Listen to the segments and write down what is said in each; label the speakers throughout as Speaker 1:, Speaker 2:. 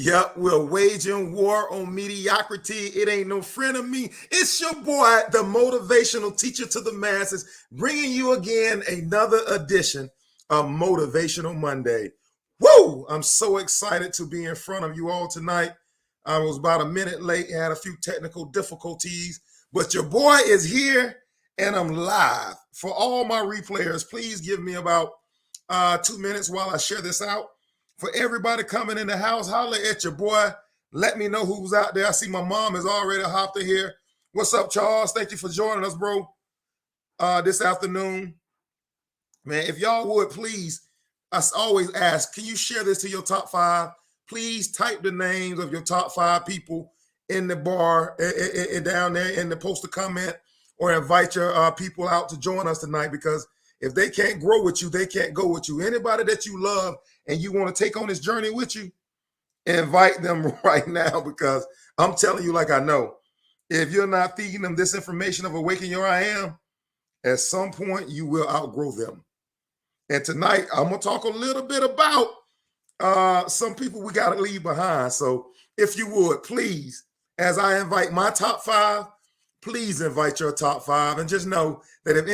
Speaker 1: Yep, we're waging war on mediocrity. It ain't no friend of me. It's your boy, the motivational teacher to the masses, bringing you again another edition of Motivational Monday. Woo! I'm so excited to be in front of you all tonight. I was about a minute late, had a few technical difficulties, but your boy is here and I'm live. For all my replayers, please give me about 2 minutes while I share this out. For everybody coming in the house, holler at your boy. Let me know who's out there. I see my mom is already hopped in here. What's up, Charles? Thank you for joining us, bro, this afternoon. Man, if y'all would, please, I always ask, can you share this to your top 5? Please type the names of your top 5 people in the bar, down there in the post a comment, or invite your people out to join us tonight, because if they can't grow with you, they can't go with you. Anybody that you love and you want to take on this journey with you, invite them right now, because I'm telling you, like I know, if you're not feeding them this information of Awaken Your I Am, at some point you will outgrow them. And tonight, I'm going to talk a little bit about some people we got to leave behind. So if you would, please, as I invite my top 5, please invite your top 5, and just know that if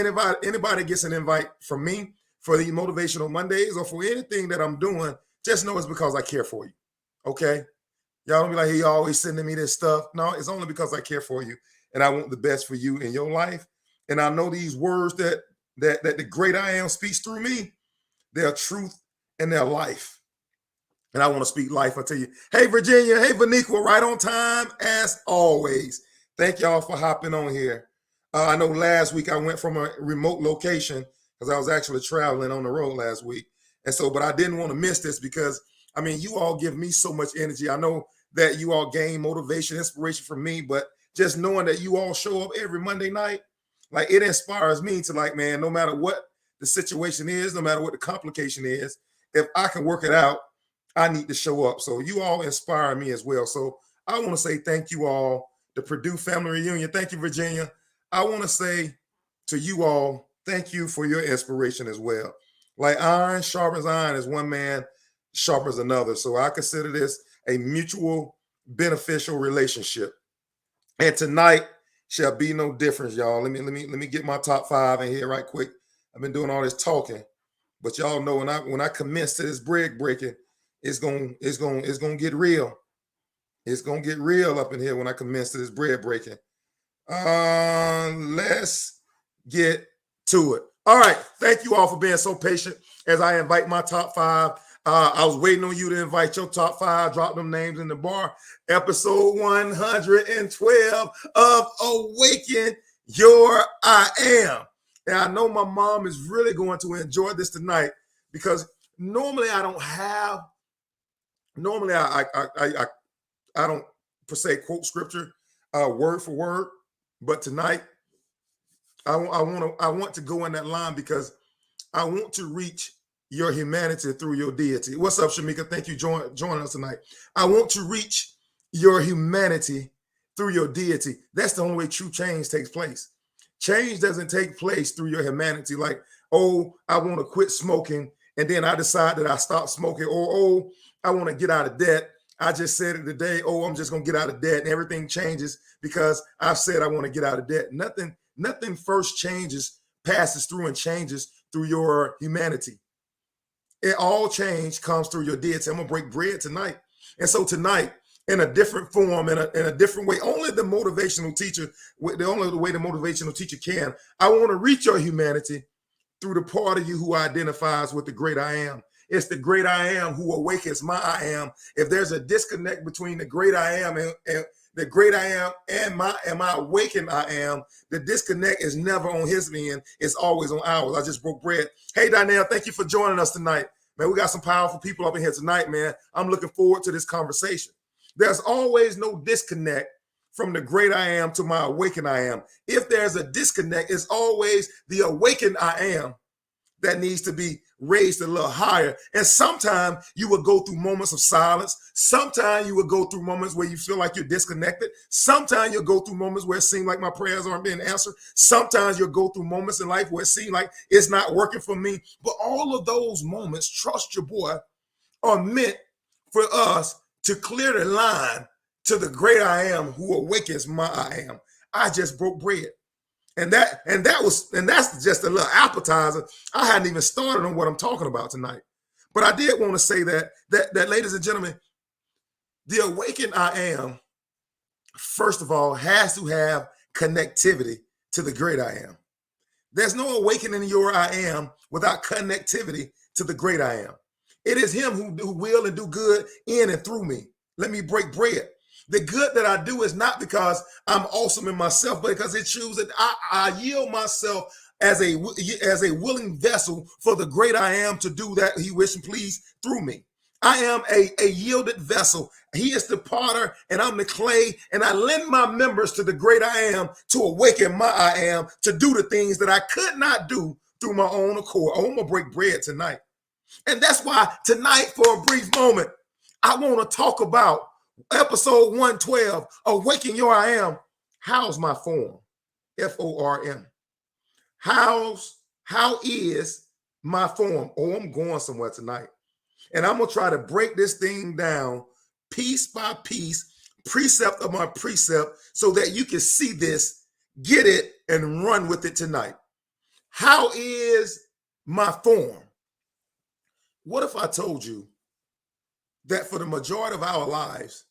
Speaker 1: anybody gets an invite from me for the Motivational Mondays or for anything that I'm doing, just know it's because I care for you. Okay? Y'all don't be like, hey, you always sending me this stuff. No, it's only because I care for you and I want the best for you in your life. And I know these words that the great I am speaks through me, they're truth and they're life. And I want to speak life. I tell you, hey, Virginia, hey, Vaniqua, right on time as always. Thank y'all for hopping on here. I know last week I went from a remote location because I was actually traveling on the road last week. And so, but I didn't want to miss this because, I mean, you all give me so much energy. I know that you all gain motivation, inspiration from me, but just knowing that you all show up every Monday night, like, it inspires me to, like, man, no matter what the situation is, no matter what the complication is, if I can work it out, I need to show up. So you all inspire me as well. So I want to say thank you all. The Purdue family reunion. Thank you, Virginia. I want to say to you all, thank you for your inspiration as well. Like iron sharpens iron, as one man sharpens another. So I consider this a mutual beneficial relationship. And tonight shall be no difference, y'all. Let me get my top 5 in here right quick. I've been doing all this talking, but y'all know when I commence to this bread breaking, it's gonna get real. It's going to get real up in here when I commence to this bread breaking. Let's get to it. All right. Thank you all for being so patient as I invite my top 5. I was waiting on you to invite your top 5. Drop them names in the bar. Episode 112 of Awaken Your I Am. And I know my mom is really going to enjoy this tonight, because normally I don't have, normally I don't per se quote scripture word for word, but tonight I want to go in that line, because I want to reach your humanity through your deity. What's up, Shamika? Thank you joining us tonight. I want to reach your humanity through your deity. That's the only way true change takes place. Change doesn't take place through your humanity. Like, oh, I want to quit smoking, and then I decide that I stop smoking, or oh, I want to get out of debt. I just said it today, oh, I'm just going to get out of debt, and everything changes because I've said I want to get out of debt. Nothing first changes, passes through and changes through your humanity. It all change comes through your deity. I'm going to break bread tonight. And so tonight, in a different form, in a different way, only the motivational teacher, the only way the motivational teacher can, I want to reach your humanity through the part of you who identifies with the great I am. It's the great I am who awakens my I am. If there's a disconnect between the great I am and the great I am and my awakened I am, the disconnect is never on his end. It's always on ours. I just broke bread. Hey, Danielle, thank you for joining us tonight. Man, we got some powerful people up in here tonight, man. I'm looking forward to this conversation. There's always no disconnect from the great I am to my awakened I am. If there's a disconnect, it's always the awakened I am that needs to be raised a little higher. And sometimes you will go through moments of silence. Sometimes you will go through moments where you feel like you're disconnected. Sometimes you'll go through moments where it seems like my prayers aren't being answered. Sometimes you'll go through moments in life where it seems like it's not working for me. But all of those moments, trust your boy, are meant for us to clear the line to the great I am who awakens my I am. I just broke bread. And that's just a little appetizer. I hadn't even started on what I'm talking about tonight. But I did want to say that ladies and gentlemen, the awakened I am, first of all, has to have connectivity to the great I am. There's no awakening your I am without connectivity to the great I am. It is him who will and do good in and through me. Let me break bread. The good that I do is not because I'm awesome in myself, but because it chooses that I yield myself as a willing vessel for the great I am to do that he wish and please through me. I am a yielded vessel. He is the potter and I'm the clay, and I lend my members to the great I am to awaken my I am to do the things that I could not do through my own accord. Oh, I'm gonna break bread tonight. And that's why tonight, for a brief moment, I want to talk about episode 112, Awaken Your I Am. How's my form? Form. How is my form? Oh, I'm going somewhere tonight. And I'm going to try to break this thing down piece by piece, precept of my precept, so that you can see this, get it, and run with it tonight. How is my form? What if I told you that for the majority of our lives,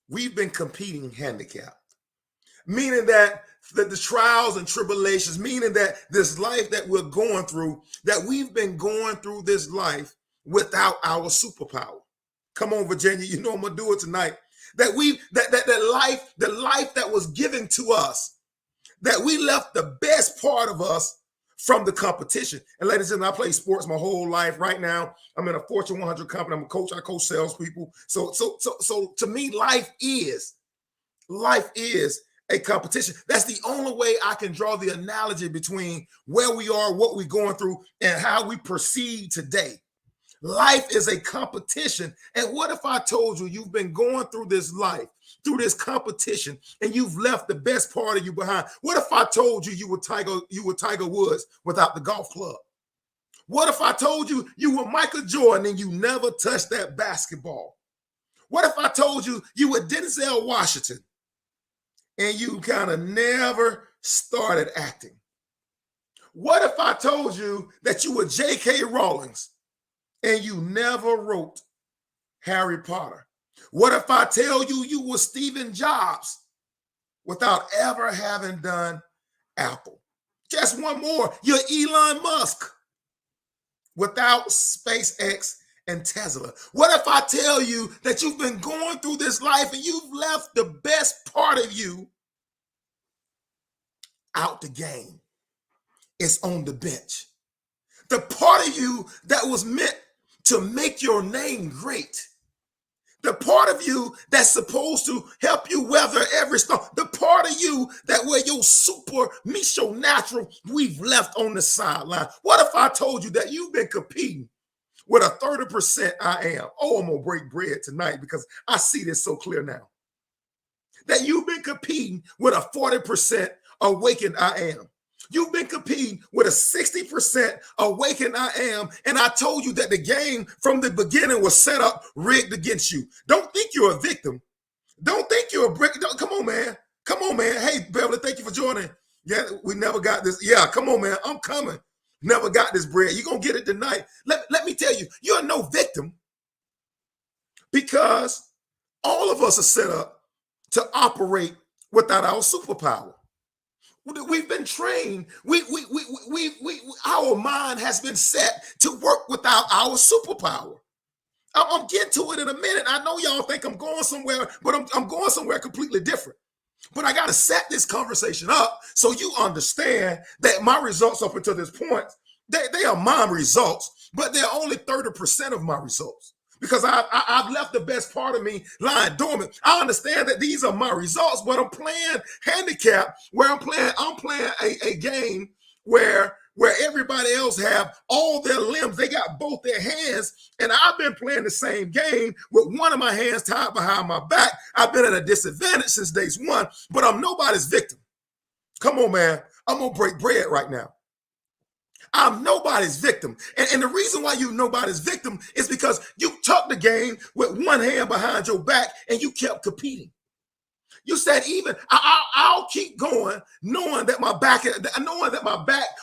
Speaker 1: we've been competing handicapped? Meaning that the trials and tribulations, meaning that this life that we're going through, that we've been going through this life without our superpower. Come on, Virginia, you know I'm gonna do it tonight. That the life that was given to us, that we left the best part of us from the competition. And ladies and gentlemen, I play sports my whole life. Right now, I'm in a Fortune 100 company. I'm a coach. I coach salespeople. So to me, life is a competition. That's the only way I can draw the analogy between where we are, what we're going through, and how we proceed today. Life is a competition. And what if I told you you've been going through this life, through this competition, and you've left the best part of you behind? What if I told you you were Tiger Woods without the golf club? What if I told you you were Michael Jordan and you never touched that basketball? What if I told you you were Denzel Washington and you kind of never started acting? What if I told you that you were J.K. Rowling's and you never wrote Harry Potter? What if I tell you you were Stephen Jobs without ever having done Apple? Just one more, you're Elon Musk without SpaceX and Tesla. What if I tell you that you've been going through this life and you've left the best part of you out the game? It's on the bench. The part of you that was meant to make your name great. The part of you that's supposed to help you weather every storm. The part of you that where your super meets your natural, we've left on the sideline. What if I told you that you've been competing with a 30% I am? Oh, I'm going to break bread tonight because I see this so clear now. That you've been competing with a 40% awakened I am. You've been competing with a 60% awakened I am, and I told you that the game from the beginning was set up rigged against you. Don't think you're a victim. Don't think you're a brick. Come on, man. Come on, man. Hey, Beverly, thank you for joining. Yeah, we never got this. Yeah, come on, man. I'm coming. Never got this bread. You're going to get it tonight. Let me tell you, you're no victim because all of us are set up to operate without our superpower. We've been trained. Our mind has been set to work without our superpower. I'm getting to it in a minute. I know y'all think I'm going somewhere, but I'm going somewhere completely different. But I got to set this conversation up so you understand that my results up until this point, they are my results, but they're only 30% of my results. Because I've left the best part of me lying dormant. I understand that these are my results, but I'm playing handicap where I'm playing a game where everybody else have all their limbs. They got both their hands, and I've been playing the same game with one of my hands tied behind my back. I've been at a disadvantage since day one, but I'm nobody's victim. Come on, man. I'm going to break bread right now. I'm nobody's victim. And the reason why you nobody's victim is because you took the game with one hand behind your back and you kept competing. You said, even I'll keep going, knowing that my back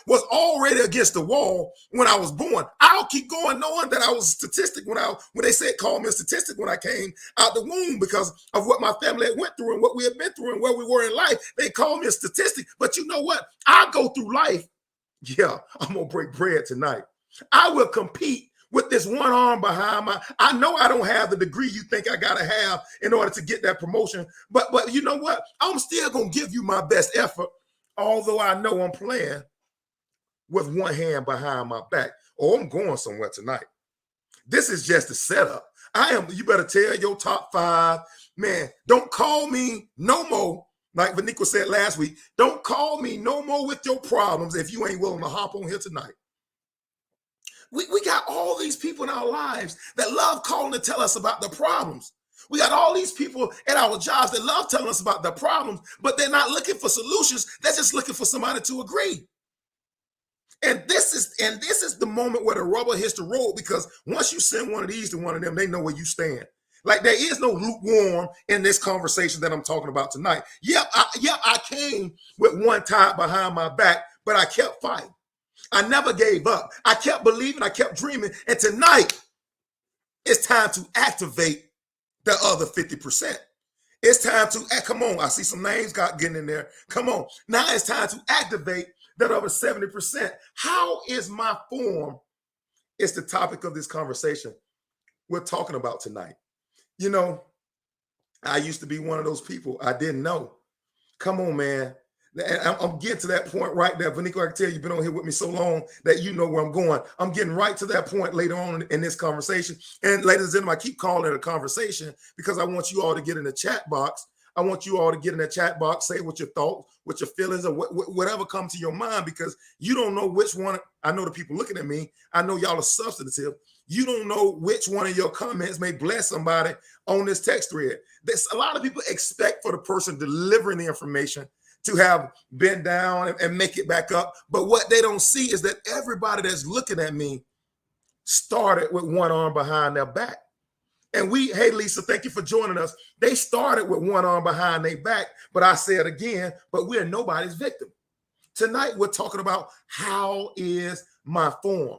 Speaker 1: was already against the wall when I was born. I'll keep going, knowing that I was a statistic when they said call me a statistic when I came out the womb because of what my family had went through and what we had been through and where we were in life. They called me a statistic. But you know what? I go through life. Yeah, I'm gonna break bread tonight. I will compete with this one arm behind I know I don't have the degree you think I gotta have in order to get that promotion, but you know what? I'm still gonna give you my best effort, although I know I'm playing with one hand behind my back. Oh, I'm going somewhere tonight. This is just a setup. You better tell your top 5, man, don't call me no more. Like Vaniqua said last week, don't call me no more with your problems if you ain't willing to hop on here tonight. We got all these people in our lives that love calling to tell us about the problems. We got all these people at our jobs that love telling us about the problems, but they're not looking for solutions. They're just looking for somebody to agree. And this is the moment where the rubber hits the road, because once you send one of these to one of them, they know where you stand. Like, there is no lukewarm in this conversation that I'm talking about tonight. I came with one tied behind my back, but I kept fighting. I never gave up. I kept believing. I kept dreaming. And tonight, it's time to activate the other 50%. It's time to, come on, I see some names getting in there. Come on. Now it's time to activate that other 70%. How is my form? It's the topic of this conversation we're talking about tonight. You know, I used to be one of those people. I didn't know. Come on, man. And I'm getting to that point right there. Vaniqua, I can tell you've been on here with me so long that you know where I'm going. I'm getting right to that point later on in this conversation. And ladies and gentlemen, I keep calling it a conversation because I want you all to get in the chat box. I want you all to get in the chat box, say what your thoughts, what your feelings, or whatever comes to your mind, because you don't know which one. I know the people looking at me. I know y'all are substantive. You don't know which one of your comments may bless somebody on this text thread. There's a lot of people expect for the person delivering the information to have been down and make it back up. But what they don't see is that everybody that's looking at me started with one arm behind their back. And hey, Lisa, thank you for joining us. They started with one arm behind their back, but I say it again, but we're nobody's victim. Tonight, we're talking about how is my form.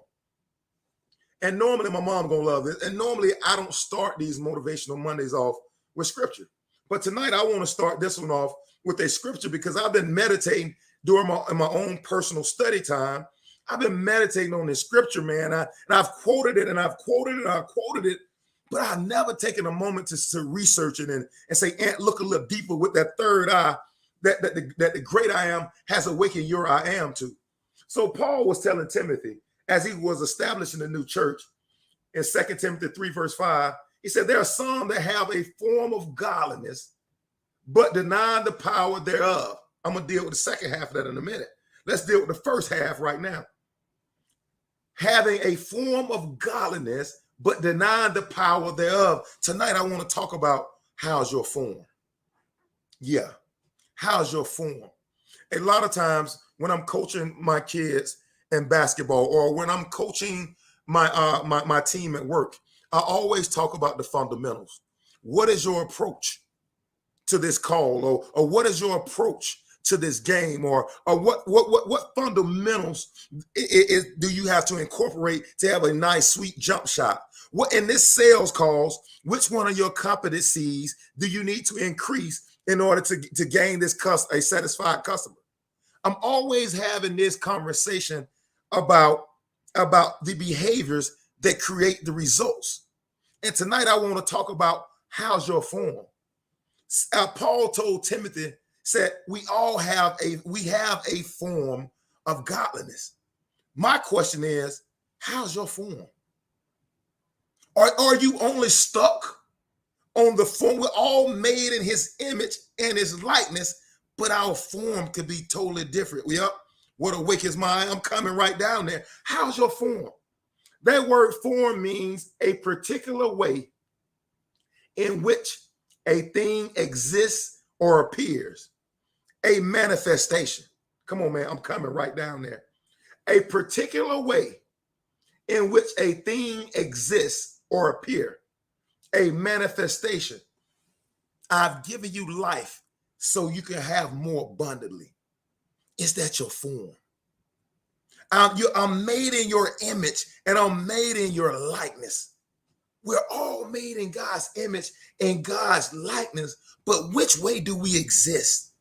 Speaker 1: And normally my mom gonna love this. And normally I don't start these Motivational Mondays off with scripture. But tonight I want to start this one off with a scripture, because I've been meditating during my own personal study time. I've been meditating on this scripture, man. And I've quoted it and I've quoted it and I've quoted it, but I've never taken a moment to research it and say, Aunt, look a little deeper with that third eye that the great I am has awakened your I am to. So Paul was telling Timothy, as he was establishing a new church, in 2 Timothy 3, verse 5, he said, there are some that have a form of godliness, but deny the power thereof. I'm going to deal with the second half of that in a minute. Let's deal with the first half right now. Having a form of godliness, but denying the power thereof. Tonight, I want to talk about how's your form. Yeah, how's your form? A lot of times when I'm coaching my kids in basketball, or when I'm coaching my team at work, I always talk about the fundamentals. What is your approach to this call, or what is your approach to this game, or what fundamentals do you have to incorporate to have a nice, sweet jump shot? What in this sales calls, which one of your competencies do you need to increase in order to gain a satisfied customer? I'm always having this conversation about the behaviors that create the results. And tonight I want to talk about how's your form. Paul told Timothy, said, we have a form of godliness. My question is, how's your form? Are you only stuck on the form? We're all made in his image and his likeness, but our form could be totally different. Yep. What awakens my eye? I'm coming right down there. How's your form? That word form means a particular way in which a thing exists or appears, a manifestation. Come on, man, I'm coming right down there. a particular way in which a thing exists or appear, a manifestation. I've given you life so you can have more abundantly. Is that your form? I'm made in your image and I'm made in your likeness. We're all made in God's image and God's likeness, but which way do we exist?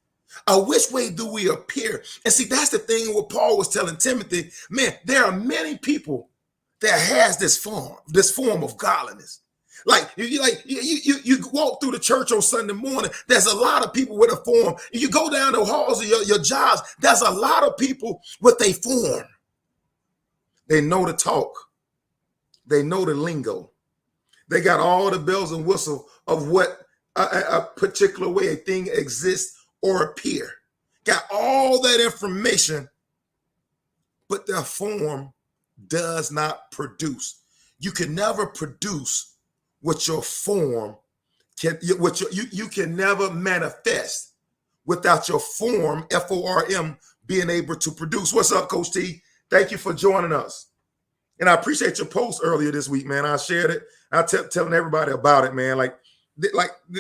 Speaker 1: Which way do we appear? And see, that's the thing what Paul was telling Timothy. Man, there are many people that has this form of godliness. Like you walk through the church on Sunday morning, there's a lot of people with a form. You go down the halls of your jobs, there's a lot of people with a form. They know the talk. They know the lingo. They got all the bells and whistles of what a particular way a thing exists or appear. Got all that information, but their form does not produce. You can never produce what your form can. You can never manifest without your form, FORM, being able to produce. What's up, Coach T? Thank you for joining us. And I appreciate your post earlier this week, man. I shared it. I telling everybody about it, man. Like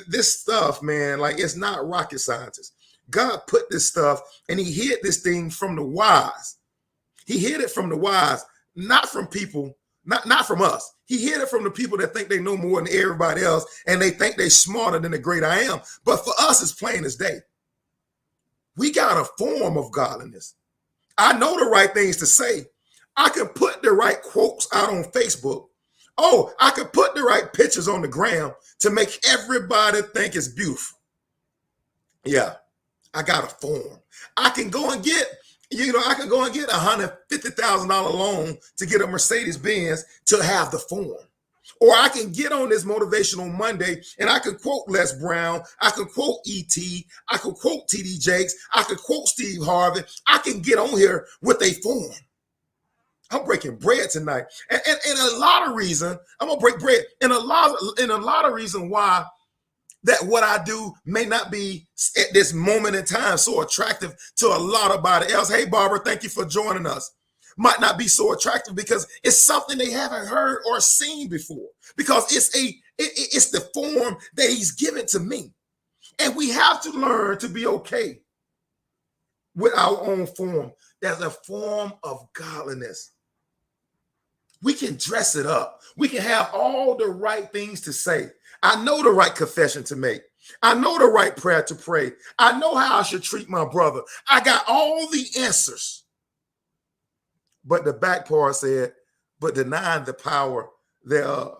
Speaker 1: this stuff, man, like it's not rocket scientists. God put this stuff and he hid this thing from the wise. He hid it from the wise, not from people, not from us. He hid it from the people that think they know more than everybody else and they think they're smarter than the great I am. But for us, it's plain as day. We got a form of godliness. I know the right things to say. I can put the right quotes out on Facebook. Oh, I can put the right pictures on the gram to make everybody think it's beautiful. Yeah, I got a form. I can go and get, $150,000 loan to get a Mercedes Benz to have the form. Or I can get on this Motivational Monday and I can quote Les Brown. I can quote E.T. I can quote T.D. Jakes. I can quote Steve Harvey. I can get on here with a form. I'm breaking bread tonight. And a lot of reason, I'm going to break bread. And a lot of reason why that what I do may not be at this moment in time so attractive to a lot of body else. Hey, Barbara, thank you for joining us. Might not be so attractive because it's something they haven't heard or seen before. Because it's the form that he's given to me. And we have to learn to be okay with our own form. There's a form of godliness. We can dress it up. We can have all the right things to say. I know the right confession to make. I know the right prayer to pray. I know how I should treat my brother. I got all the answers. But the back part said, but denying the power thereof.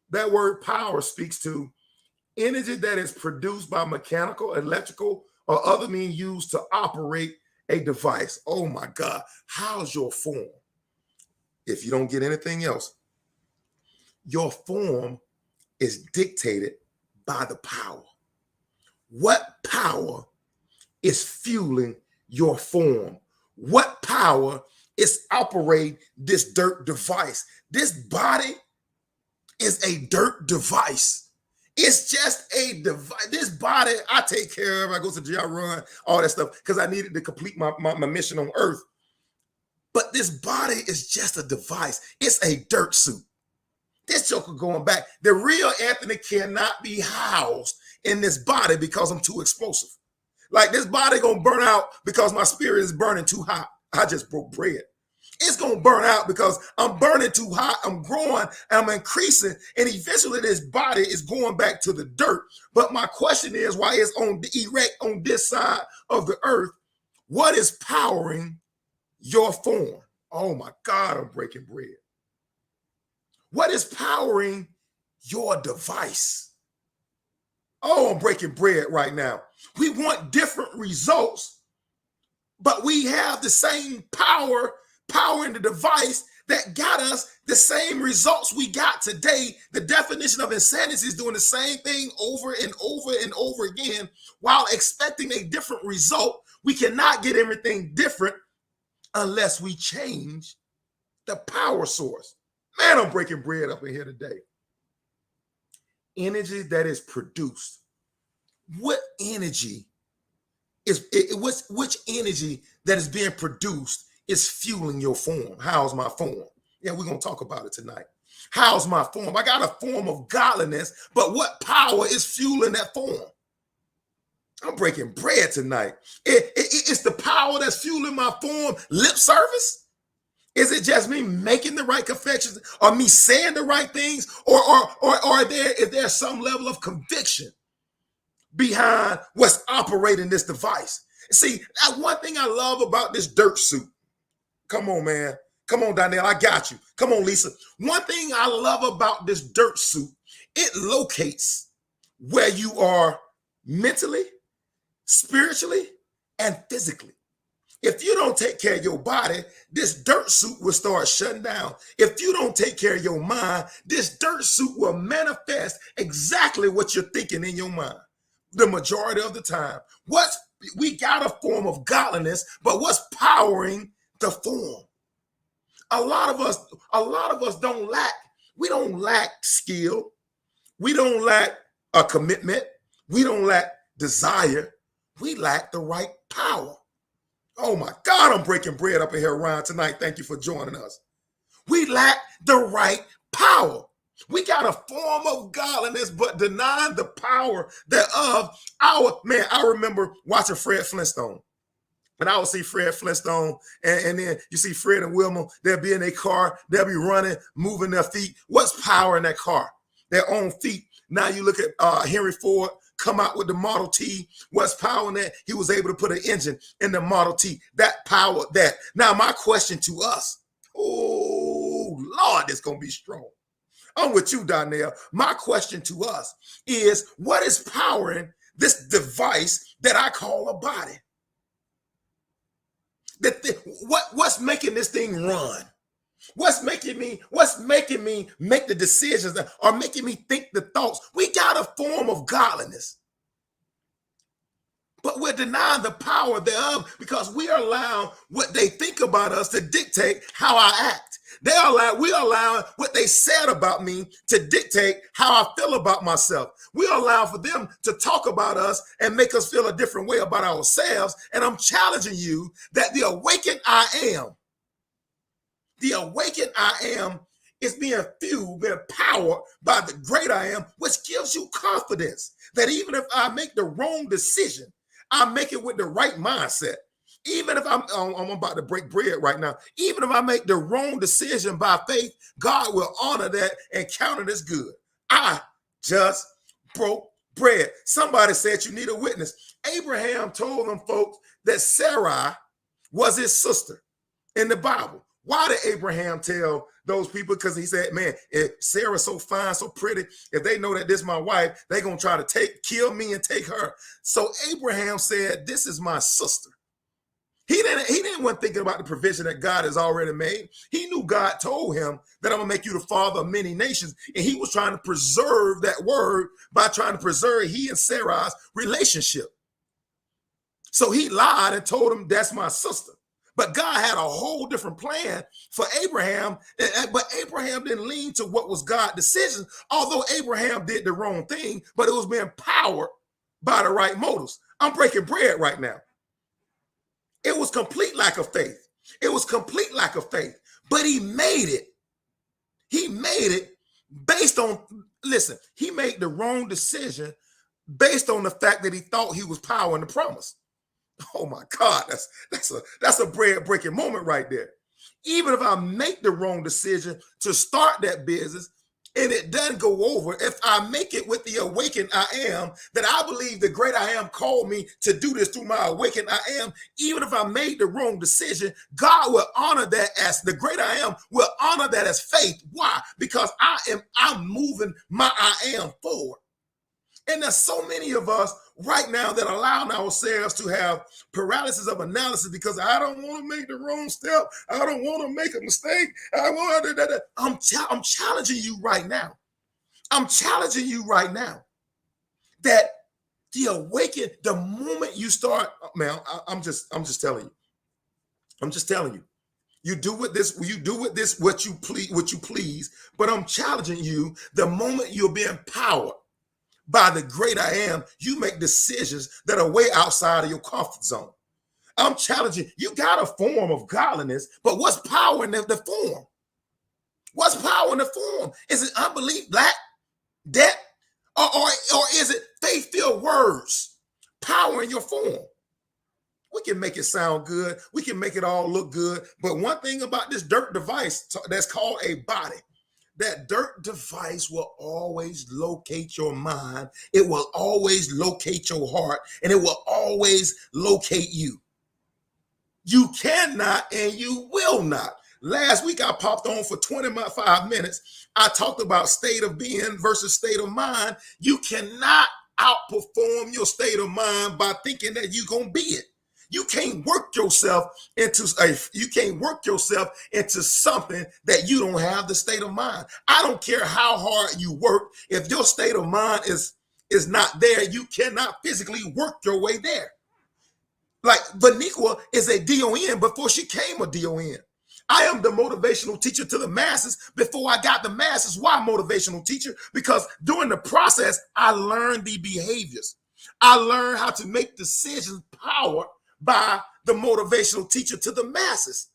Speaker 1: That word power speaks to energy that is produced by mechanical, electrical, or other means used to operate a device. Oh my God, how's your form? If you don't get anything else, your form is dictated by the power. What power is fueling your form? What power is operating this dirt device? This body is a dirt device. It's just a device. This body, I take care of. I go to the gym, I run, all that stuff, because I needed to complete my mission on earth. But this body is just a device. It's a dirt suit. This joker going back. The real Anthony cannot be housed in this body because I'm too explosive. Like this body gonna burn out because my spirit is burning too hot. I just broke bread. It's gonna burn out because I'm burning too hot. I'm growing and I'm increasing, and eventually this body is going back to the dirt. But my question is, why it's on the erect on this side of the earth? What is powering your form? Oh my God, I'm breaking bread. What is powering your device? Oh, I'm breaking bread right now. We want different results, but we have the same power in the device that got us the same results we got today. The definition of insanity is doing the same thing over and over and over again while expecting a different result. We cannot get everything different unless we change the power source. Man, I'm breaking bread up in here today. Energy that is produced. What energy is which energy that is being produced is fueling your form? How's my form? Yeah, we're going to talk about it tonight. How's my form? I got a form of godliness, but what power is fueling that form? I'm breaking bread tonight. It's the power that's fueling my form. Lip service? Is it just me making the right confessions, or me saying the right things, or is there some level of conviction behind what's operating this device? See, one thing I love about this dirt suit. Come on, man. Come on, Donnell, I got you. Come on, Lisa. One thing I love about this dirt suit, it locates where you are mentally, spiritually, and physically. If you don't take care of your body, this dirt suit will start shutting down. If you don't take care of your mind, this dirt suit will manifest exactly what you're thinking in your mind. The majority of the time. We got a form of godliness, but what's powering the form? A lot of us we don't lack skill. We don't lack a commitment. We don't lack desire. We lack the right power. Oh my God, I'm breaking bread up in here, Ryan, tonight. Thank you for joining us. We lack the right power. We got a form of godliness, but denying the power thereof. I remember watching Fred Flintstone. And I would see Fred Flintstone, and then you see Fred and Wilma, they'll be in their car, they'll be running, moving their feet. What's power in that car? Their own feet. Now you look at Henry Ford, come out with the Model T. What's power in that? He was able to put an engine in the Model T. That powered that. Now my question to us, oh Lord, it's going to be strong. I'm with you, Donnell. My question to us is, what is powering this device that I call a body? What's making this thing run? What's making me make the decisions or making me think the thoughts? We got a form of godliness, but we're denying the power thereof because we are allowing what they think about us to dictate how I act. We're allowing what they said about me to dictate how I feel about myself. We allow for them to talk about us and make us feel a different way about ourselves. And I'm challenging you that the awakened I am is being fueled, being powered by the great I am, which gives you confidence that even if I make the wrong decision, I make it with the right mindset. Even if I'm about to break bread right now, even if I make the wrong decision by faith, God will honor that and count it as good. I just broke bread. Somebody said you need a witness. Abraham told them folks that Sarai was his sister in the Bible. Why did Abraham tell those people? Because he said, man, if Sarah's so fine, so pretty, if they know that this is my wife, they're going to try to kill me and take her. So Abraham said, this is my sister. He didn't want thinking about the provision that God has already made. He knew God told him that I'm going to make you the father of many nations. And he was trying to preserve that word by trying to preserve he and Sarah's relationship. So he lied and told him, that's my sister. But God had a whole different plan for Abraham. But Abraham didn't lean to what was God's decision, although Abraham did the wrong thing, but it was being powered by the right motives. I'm breaking bread right now. It was complete lack of faith. It was complete lack of faith. But he made it. He made it based on, listen, he made the wrong decision based on the fact that he thought he was powering the promise. Oh my God, that's a bread breaking moment right there. Even if I make the wrong decision to start that business and it doesn't go over, if I make it with the awakened I am, that I believe the great I am called me to do this through my awakened I am, even if I made the wrong decision, God will honor that as the great I am will honor that as faith. Why? Because I'm moving my I am forward. And there's so many of us right now that allow ourselves to have paralysis of analysis because I don't want to make the wrong step. I don't want to make a mistake. I'm challenging you right now. I'm challenging you right now that the awaken, the moment you start, man, I'm just telling you. I'm just telling you. You do with this what you please, but I'm challenging you the moment you're being powered by the great I am, you make decisions that are way outside of your comfort zone. I'm challenging you. Got a form of godliness, but what's power in the form? What's power in the form? Is it unbelief, lack, debt, or is it faith-filled words? Power in your form. We can make it sound good. We can make it all look good. But one thing about this dirt device that's called a body, that dirt device will always locate your mind. It will always locate your heart, and it will always locate you. You cannot and you will not. Last week, I popped on for 25 minutes. I talked about state of being versus state of mind. You cannot outperform your state of mind by thinking that you're going to be it. You can't work yourself into something that you don't have the state of mind. I don't care how hard you work. If your state of mind is not there, you cannot physically work your way there. Like Vaniqua is a DON before she came a DON. I am the motivational teacher to the masses before I got the masses. Why motivational teacher? Because during the process, I learned the behaviors. I learned how to make decisions powered by the motivational teacher to the masses.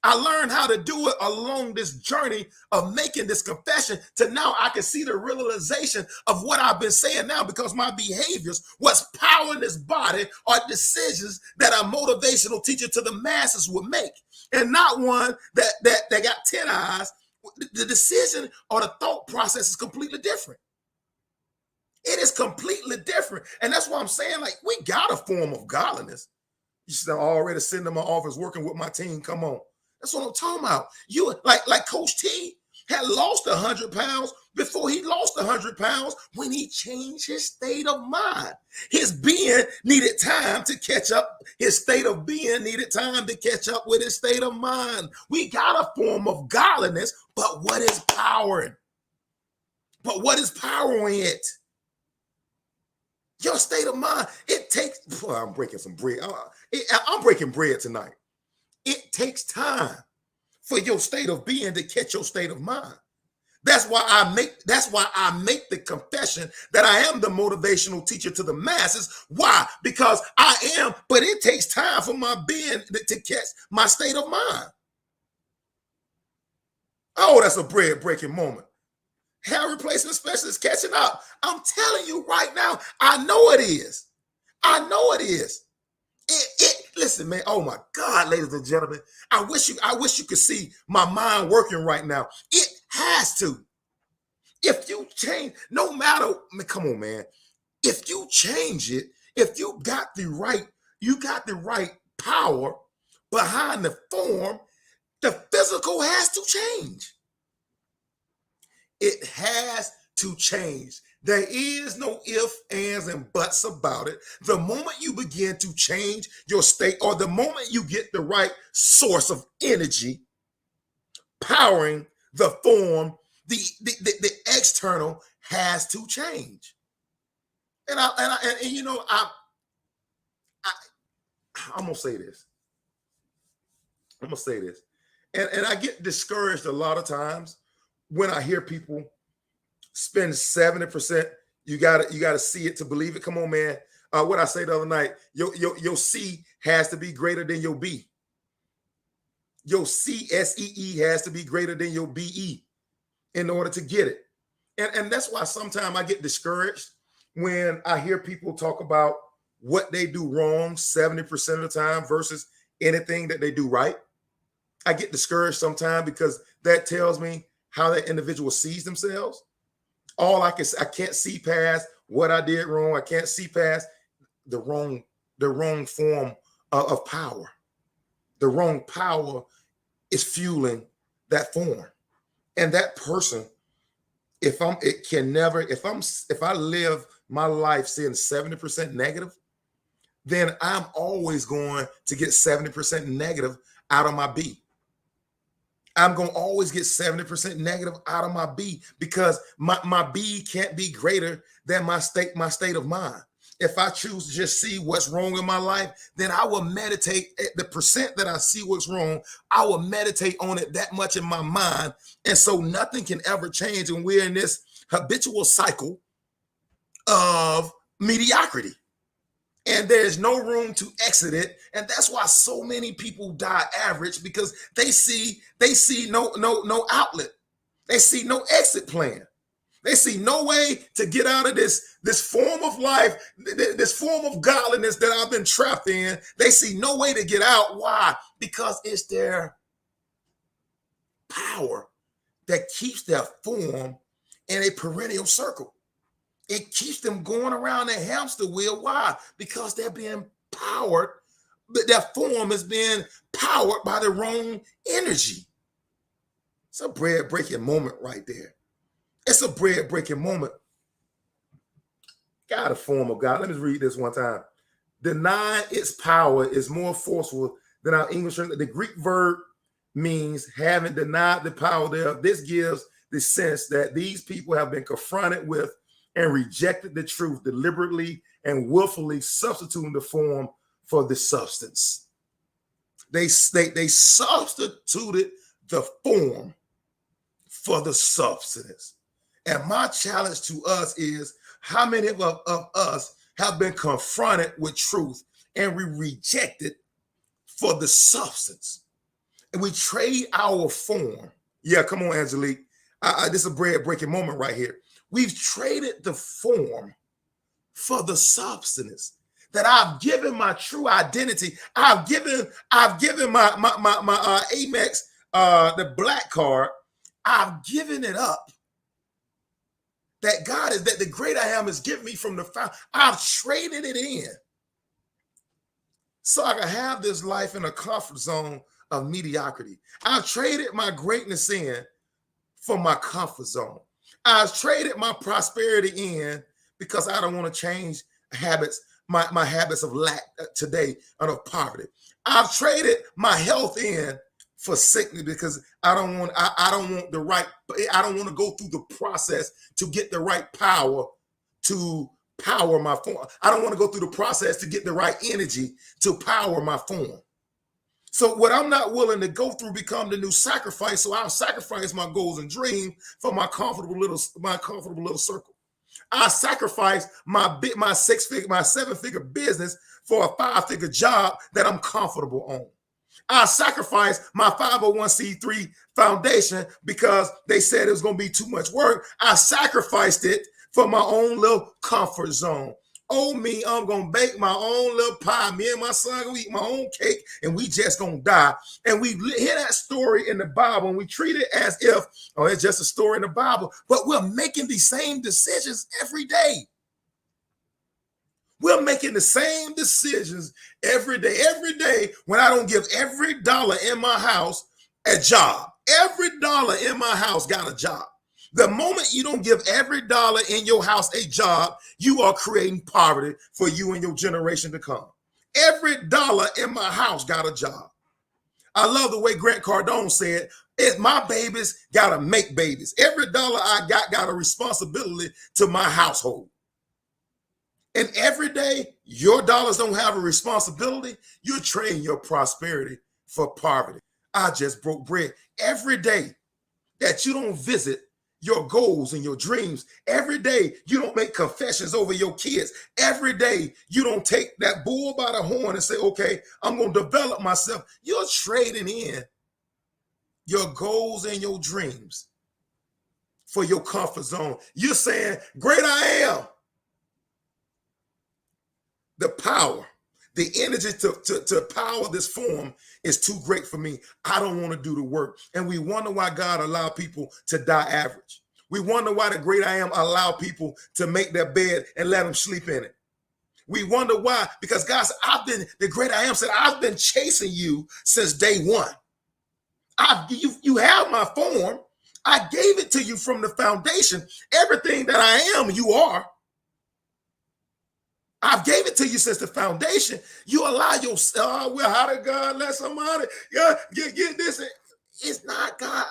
Speaker 1: I learned how to do it along this journey of making this confession to now I can see the realization of what I've been saying now, because my behaviors, what's powering this body, are decisions that a motivational teacher to the masses would make, and not one that got 10 eyes. The decision or the thought process is completely different. It is completely different. And that's why I'm saying, like, we got a form of godliness. You should have already sitting in my office working with my team. Come on. That's what I'm talking about. You like Coach T had lost 100 pounds before he lost 100 pounds when he changed his state of mind. His being needed time to catch up. His state of being needed time to catch up with his state of mind. We got a form of godliness, but what is powering? But what is powering it? Your state of mind. It takes. Boy, I'm breaking some bread. I'm breaking bread tonight. It takes time for your state of being to catch your state of mind. That's why I make the confession that I am the motivational teacher to the masses. Why? Because I am, but it takes time for my being to catch my state of mind. Oh, that's a bread breaking moment. Hair replacement specialist catching up. I'm telling you right now, I know it is. I know it is. Listen, man. Oh my God, ladies and gentlemen, I wish you could see my mind working right now. It has to. If you change, no matter, come on, man. If you change it, if you got the right power behind the form, the physical has to change. It has to change. There is no ifs, ands, and buts about it. The moment you begin to change your state, or the moment you get the right source of energy powering the form, the external has to change. And you know, I'm gonna say this. And I get discouraged a lot of times when I hear people spend 70%. You gotta see it to believe it. Come on, man. What I say the other night, your C has to be greater than your B. Your CSEE has to be greater than your BE in order to get it. And that's why sometimes I get discouraged when I hear people talk about what they do wrong 70% of the time versus anything that they do right. I get discouraged sometimes because that tells me how that individual sees themselves. I can't see past what I did wrong. I can't see past the wrong form of power. The wrong power is fueling that form. And that person, if I live my life seeing 70% negative, then I'm always going to get 70% negative out of my B. I'm going to always get 70% negative out of my B, because my B can't be greater than my state of mind. If I choose to just see what's wrong in my life, then I will meditate at the percent that I see what's wrong. I will meditate on it that much in my mind. And so nothing can ever change. And we're in this habitual cycle of mediocrity. and there's no room to exit it. And that's why so many people die average, because they see no outlet. They see no exit plan. They see no way to get out of this form of life, this form of godliness that I've been trapped in. They see no way to get out. Why? Because it's their power that keeps their form in a perennial circle. It keeps them going around their hamster wheel. Why? Because they're being powered. Their form is being powered by the wrong energy. It's a bread-breaking moment right there. It's a bread-breaking moment. God, a form of God. Let me read this one time. Denying its power is more forceful than our English. The Greek verb means having denied the power thereof. This gives the sense that these people have been confronted with and rejected the truth, deliberately and willfully substituting the form for the substance. They substituted the form for the substance. And my challenge to us is, how many of us have been confronted with truth and we reject it for the substance? And we trade our form. Yeah, come on, Angelique. This is a bread-breaking moment right here. We've traded the form for the substance. That I've given my true identity. I've given my Amex, the black card. I've given it up. That God is, that the great I am has given me from the fountain. I've traded it in so I can have this life in a comfort zone of mediocrity. I've traded my greatness in for my comfort zone. I've traded my prosperity in because I don't want to change habits, my habits of lack today and of poverty. I've traded my health in for sickness because I don't want to go through the process to get the right power to power my form. I don't want to go through the process to get the right energy to power my form. So what I'm not willing to go through become the new sacrifice. So I'll sacrifice my goals and dreams for my comfortable little circle. I sacrifice my 7-figure business for a 5-figure job that I'm comfortable on. I sacrificed my 501c3 foundation because they said it was going to be too much work. I sacrificed it for my own little comfort zone. Oh, me, I'm going to bake my own little pie. Me and my son going to eat my own cake, and we just going to die. And we hear that story in the Bible, and we treat it as if, oh, it's just a story in the Bible. But we're making these same decisions every day. We're making the same decisions every day. Every day when I don't give every dollar in my house a job. Every dollar in my house got a job. The moment you don't give every dollar in your house a job, you are creating poverty for you and your generation to come. Every dollar in my house got a job. I love the way Grant Cardone said, my babies got to make babies. Every dollar I got a responsibility to my household. And every day your dollars don't have a responsibility, you're trading your prosperity for poverty. I just broke bread. Every day that you don't visit your goals and your dreams, every day you don't make confessions over your kids, every day you don't take that bull by the horn and say, okay, I'm going to develop myself. You're trading in your goals and your dreams for your comfort zone. You're saying, great I am. The power, the energy to power this form is too great for me. I don't want to do the work. And we wonder why God allowed people to die average. We wonder why the great I am allowed people to make their bed and let them sleep in it. We wonder why, because God said, the great I am said, I've been chasing you since day one. You have my form. I gave it to you from the foundation. Everything that I am, you are. I've gave it to you since the foundation. You allow yourself, well, how did God let somebody get this? It's not God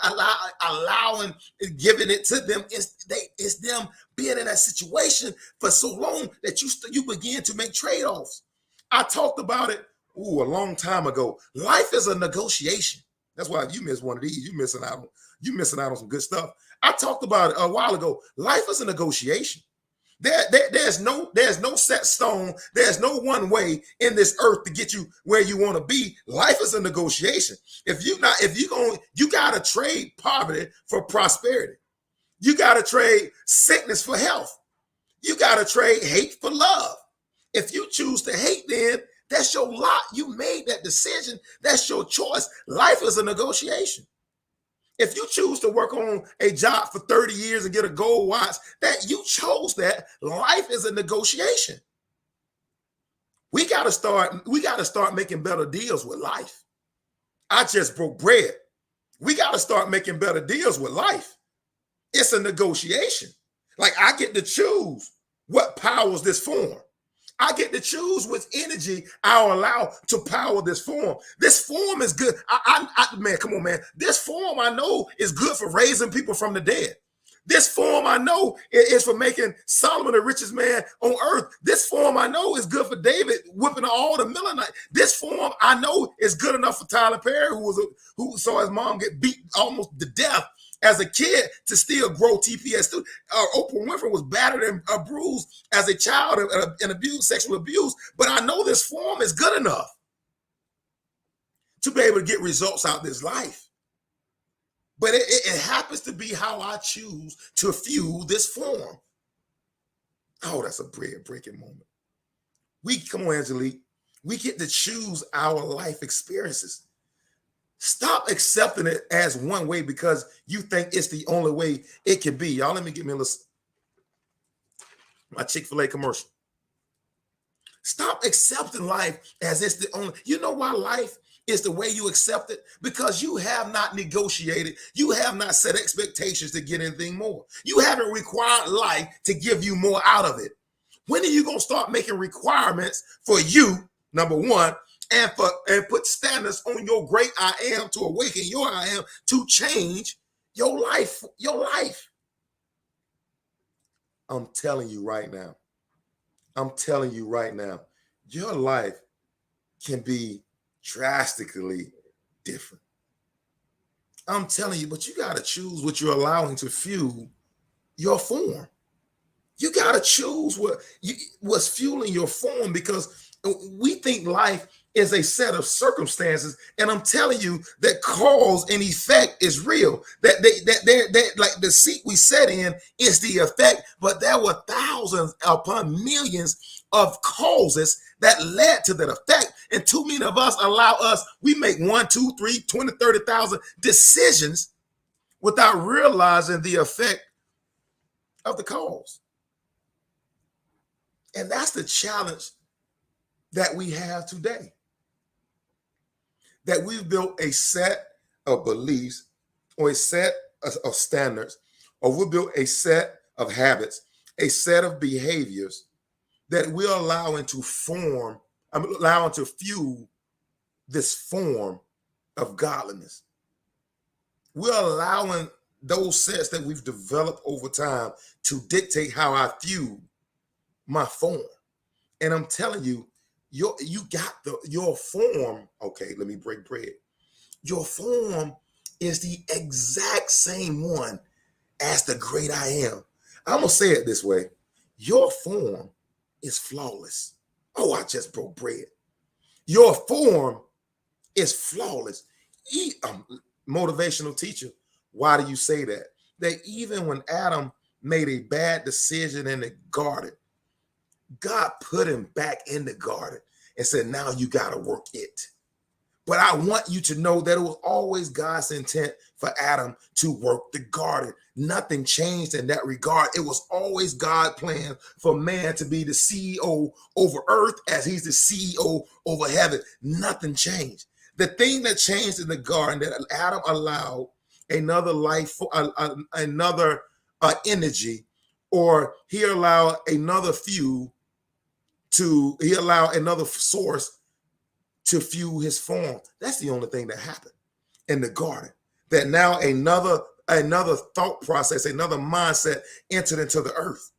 Speaker 1: allowing, giving it to them. It's them being in that situation for so long that you begin to make trade-offs. I talked about it a long time ago. Life is a negotiation. That's why if you miss one of these, you're missing out on some good stuff. I talked about it a while ago. Life is a negotiation. There's no set stone. There's no one way in this earth to get you where you want to be. Life is a negotiation. You gotta trade poverty for prosperity. You gotta trade sickness for health. You gotta trade hate for love. If you choose to hate, then that's your lot. You made that decision. That's your choice. Life is a negotiation. If you choose to work on a job for 30 years and get a gold watch, that you chose that. Life is a negotiation. We gotta start making better deals with life. I just broke bread. We gotta start making better deals with life. It's a negotiation. Like, I get to choose what powers this form. I get to choose which energy I'll allow to power this form. This form is good. Man, come on, man. This form I know is good for raising people from the dead. This form I know is for making Solomon the richest man on earth. This form I know is good for David whipping all the Milanite. This form I know is good enough for Tyler Perry, who saw his mom get beat almost to death as a kid to still grow TPS. Oprah Winfrey was battered and bruised as a child and abused, sexual abuse. But I know this form is good enough to be able to get results out of this life. But it happens to be how I choose to fuel this form. Oh, that's a bread-breaking moment. Come on, Angelique. We get to choose our life experiences. Stop accepting it as one way because you think it's the only way it can be. Y'all, let me get me a little, my Chick-fil-A commercial. Stop accepting life as it's the only. You know why life is the way you accept it? Because you have not negotiated. You have not set expectations to get anything more. You haven't required life to give you more out of it. When are you going to start making requirements for you, number one, and put standards on your great I am to awaken your I am to change your life, I'm telling you right now, your life can be drastically different. I'm telling you, but you got to choose what you're allowing to fuel your form. You got to choose what's fueling your form, because we think life is a set of circumstances, and I'm telling you that cause and effect is real. That like the seat we sat in is the effect, but there were thousands upon millions of causes that led to that effect. And too many of us we make 1, 2, 3, 20, 30,000 decisions without realizing the effect of the cause. And that's the challenge that we have today. That we've built a set of beliefs or a set of standards, or we built a set of habits, a set of behaviors that we're allowing to fuel this form of godliness. We're allowing those sets that we've developed over time to dictate how I fuel my form. And I'm telling you, your form. Okay, let me break bread. Your form is the exact same one as the great I am. I'm gonna say it this way: your form is flawless. Oh, I just broke bread. Your form is flawless. Motivational teacher, why do you say that? That even when Adam made a bad decision in the garden, God put him back in the garden and said, now you got to work it. But I want you to know that it was always God's intent for Adam to work the garden. Nothing changed in that regard. It was always God's plan for man to be the CEO over earth as he's the CEO over heaven. Nothing changed. The thing that changed in the garden, that Adam allowed another life, another energy, or he allowed another he allowed another source to fuel his form. That's the only thing that happened in the garden. That now another thought process, another mindset entered into the earth.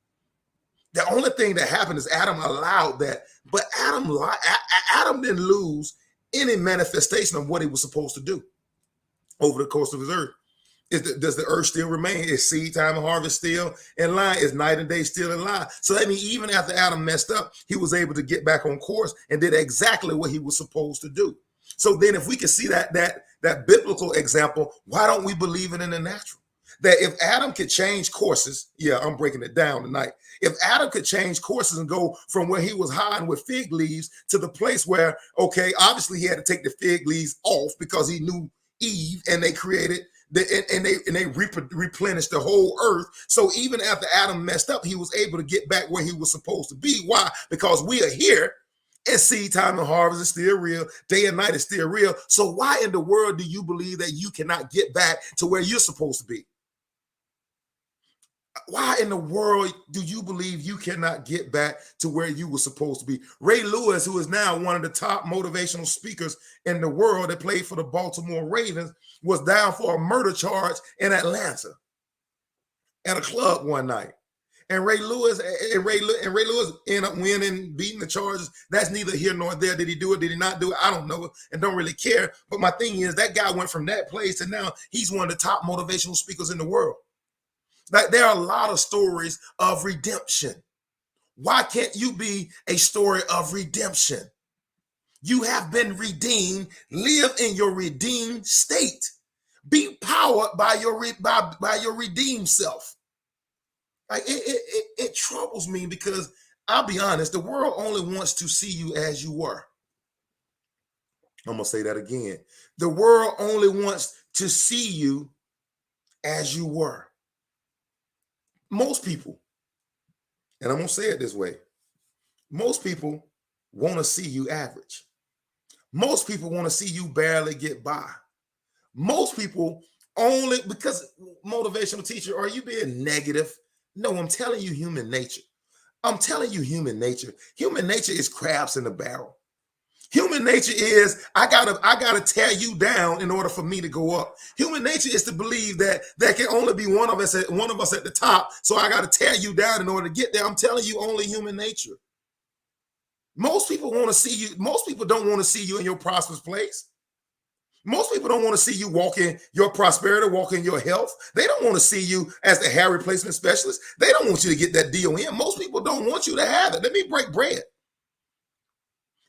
Speaker 1: The only thing that happened is Adam allowed that, but Adam didn't lose any manifestation of what he was supposed to do over the course of his earth. Does the earth still remain? Is seed time and harvest still in line? Is night and day still in line? So that means even after Adam messed up, he was able to get back on course and did exactly what he was supposed to do. So then if we can see that biblical example, why don't we believe it in the natural? That if Adam could change courses, yeah, I'm breaking it down tonight. If Adam could change courses and go from where he was hiding with fig leaves to the place where, okay, obviously he had to take the fig leaves off because he knew Eve and they created they replenished the whole earth. So even after Adam messed up, he was able to get back where he was supposed to be. Why? Because we are here and seed time and harvest is still real. Day and night is still real. So why in the world do you believe that you cannot get back to where you're supposed to be? Why in the world do you believe you cannot get back to where you were supposed to be? Ray Lewis, who is now one of the top motivational speakers in the world that played for the Baltimore Ravens, was down for a murder charge in Atlanta at a club one night. And Ray Lewis ended up winning, beating the charges. That's neither here nor there. Did he do it? Did he not do it? I don't know and don't really care. But my thing is that guy went from that place to now he's one of the top motivational speakers in the world. Like there are a lot of stories of redemption. Why can't you be a story of redemption? You have been redeemed. Live in your redeemed state. Be powered by your redeemed self. Like it troubles me because I'll be honest, the world only wants to see you as you were. I'm gonna say that again. The world only wants to see you as you were. Most people, and I'm going to say it this way, most people want to see you average. Most people want to see you barely get by. Most people only, because motivational teacher, are you being negative? No, I'm telling you human nature. I'm telling you human nature. Human nature is crabs in the barrel. Human nature is I gotta tear you down in order for me to go up. Human nature is to believe that there can only be one of us at the top, so I gotta tear you down in order to get there. I'm telling you, only human nature. Most people want to see you. Most people don't want to see you in your prosperous place. Most people don't want to see you walk in your prosperity, walk in your health. They don't want to see you as the hair replacement specialist. They don't want you to get that deal in. Most people don't want you to have it. Let me break bread.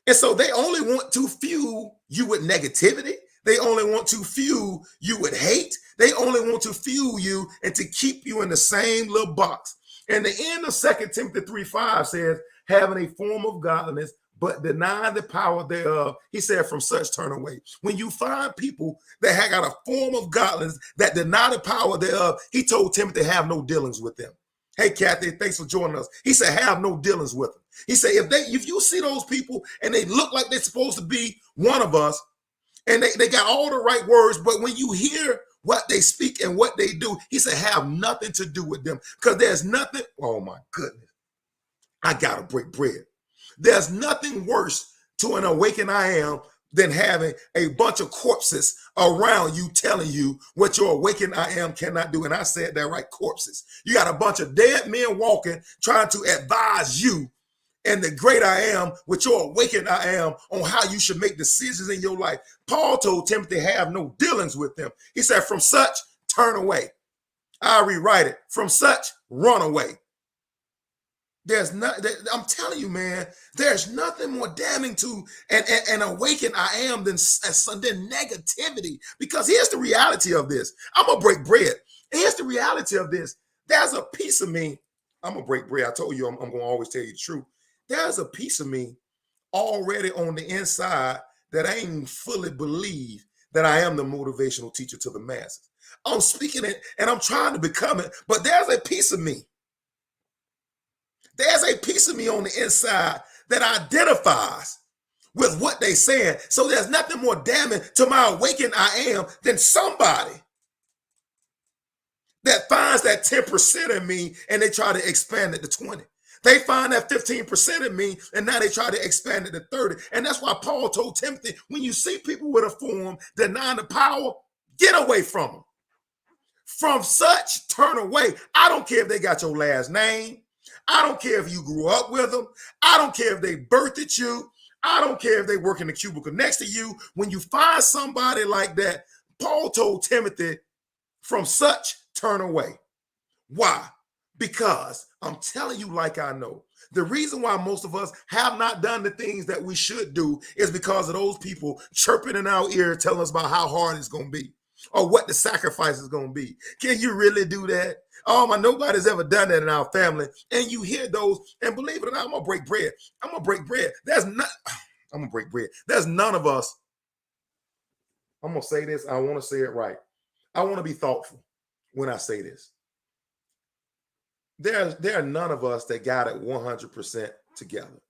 Speaker 1: And so they only want to fuel you with negativity. They only want to fuel you with hate. They only want to fuel you and to keep you in the same little box. And the end of 2 Timothy 3:5 says, having a form of godliness, but denying the power thereof, he said, from such turn away. When you find people that have got a form of godliness that deny the power thereof, he told Timothy, have no dealings with them. Hey, Kathy, thanks for joining us. He said, have no dealings with them. He said, if you see those people and they look like they're supposed to be one of us, and they got all the right words, but when you hear what they speak and what they do, he said, have nothing to do with them. Because there's nothing, oh my goodness, I gotta break bread. There's nothing worse to an awakened I am than having a bunch of corpses around you telling you what your awakened I am cannot do. And I said that right, corpses. You got a bunch of dead men walking, trying to advise you and the great I am with your awakened I am on how you should make decisions in your life. Paul told Timothy, have no dealings with them. He said, from such, turn away. I'll rewrite it. From such, run away. I'm telling you, man, there's nothing more damning to an awakened I am than negativity. Because here's the reality of this. I'm going to break bread. Here's the reality of this. There's a piece of me. I'm going to break bread. I told you I'm going to always tell you the truth. There's a piece of me already on the inside that I ain't fully believe that I am the motivational teacher to the masses. I'm speaking it and I'm trying to become it, but there's a piece of me. There's a piece of me on the inside that identifies with what they saying. So there's nothing more damning to my awakened I am than somebody that finds that 10% in me and they try to expand it to 20. They find that 15% in me and now they try to expand it to 30. And that's why Paul told Timothy, when you see people with a form denying the power, get away from them. From such, turn away. I don't care if they got your last name. I don't care if you grew up with them. I don't care if they birthed you. I don't care if they work in the cubicle next to you. When you find somebody like that, Paul told Timothy, From such, turn away. Why? Because I'm telling you, like I know, the reason why most of us have not done the things that we should do is because of those people chirping in our ear telling us about how hard it's going to be or what the sacrifice is going to be. Can you really do that? Oh my, nobody's ever done that in our family. And you hear those, and believe it or not, I'm going to break bread. I'm going to break bread. I'm going to break bread. There's none of us. I'm going to say this. I want to say it right. I want to be thoughtful when I say this. There are none of us that got it 100% together.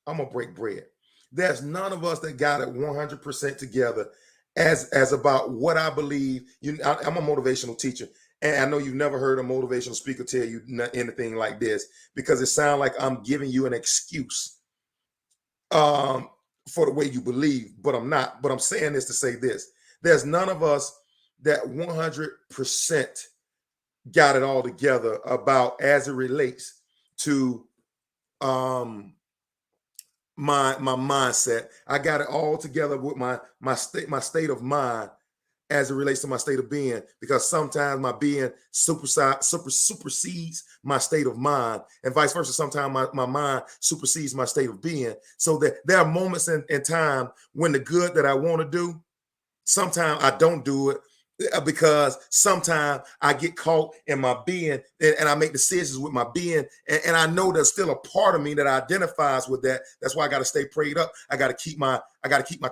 Speaker 1: I'm gonna break bread. There's none of us that got it 100% together as about what I believe. I'm a motivational teacher, and I know you've never heard a motivational speaker tell you anything like this because it sounds like I'm giving you an excuse for the way you believe, but I'm not. But I'm saying this to say this: there's none of us that 100% got it all together about as it relates to my mindset. I got it all together with my state of mind as it relates to my state of being, because sometimes my being supersedes my state of mind, and vice versa. Sometimes my mind supersedes my state of being. So that there are moments in time when the good that I want to do, sometimes I don't do it because sometimes I get caught in my being and I make decisions with my being. And I know there's still a part of me that identifies with that. That's why I got to stay prayed up. I got to keep my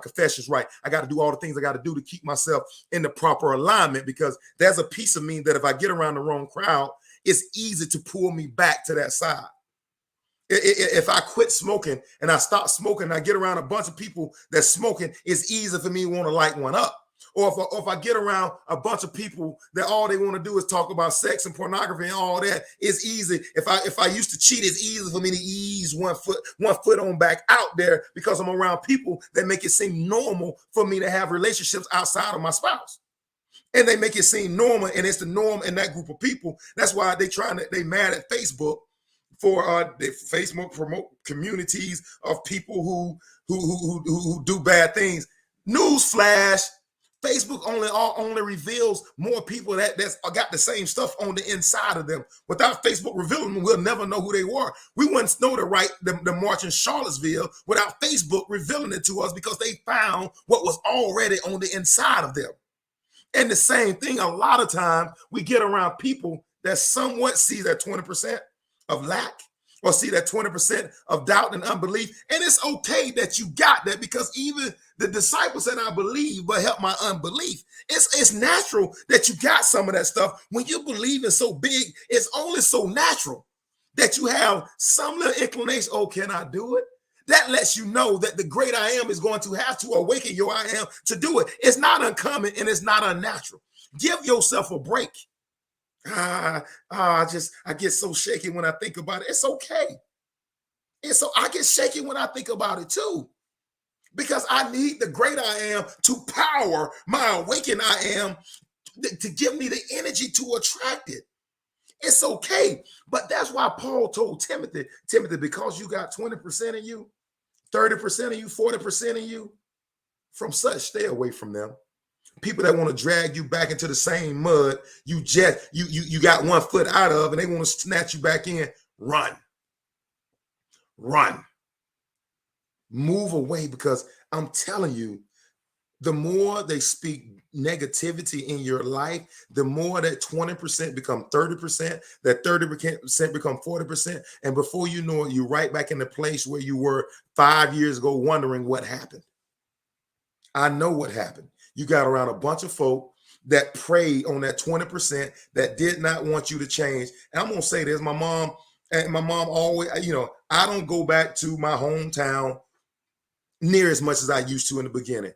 Speaker 1: confessions right. I got to do all the things I got to do to keep myself in the proper alignment, because there's a piece of me that if I get around the wrong crowd, it's easy to pull me back to that side. If I quit smoking and I stop smoking and I get around a bunch of people that's smoking, it's easy for me to want to light one up. Or if I get around a bunch of people that all they want to do is talk about sex and pornography and all that, it's easy. If I used to cheat, it's easy for me to ease one foot on back out there, because I'm around people that make it seem normal for me to have relationships outside of my spouse. And they make it seem normal, and it's the norm in that group of people. That's why they mad at Facebook for Facebook promote communities of people who do bad things. Newsflash: Facebook only reveals more people that's got the same stuff on the inside of them. Without Facebook revealing them, we'll never know who they were. We wouldn't know the march in Charlottesville without Facebook revealing it to us, because they found what was already on the inside of them. And the same thing, a lot of times we get around people that somewhat see that 20% of lack, or see that 20% of doubt and unbelief. And it's okay that you got that, because even the disciples said, I believe, but help my unbelief. It's natural that you got some of that stuff. When you believe in so big, it's only so natural that you have some little inclination, oh, can I do it? That lets you know that the great I am is going to have to awaken your I am to do it. It's not uncommon and it's not unnatural. Give yourself a break. I get so shaky when I think about it. It's okay. I get shaky when I think about it too, because I need the great I am to power my awakened I am, to give me the energy to attract it. It's okay. But that's why Paul told Timothy, because you got 20% of you, 30% of you, 40% of you, from such, stay away from them. People that want to drag you back into the same mud you got 1 foot out of, and they want to snatch you back in. Run. Move away, because I'm telling you, the more they speak negativity in your life, the more that 20% become 30%, that 30% become 40%. And before you know it, you're right back in the place where you were 5 years ago, wondering what happened. I know what happened. You got around a bunch of folk that preyed on that 20% that did not want you to change. And I'm going to say this, my mom always, I don't go back to my hometown near as much as I used to in the beginning.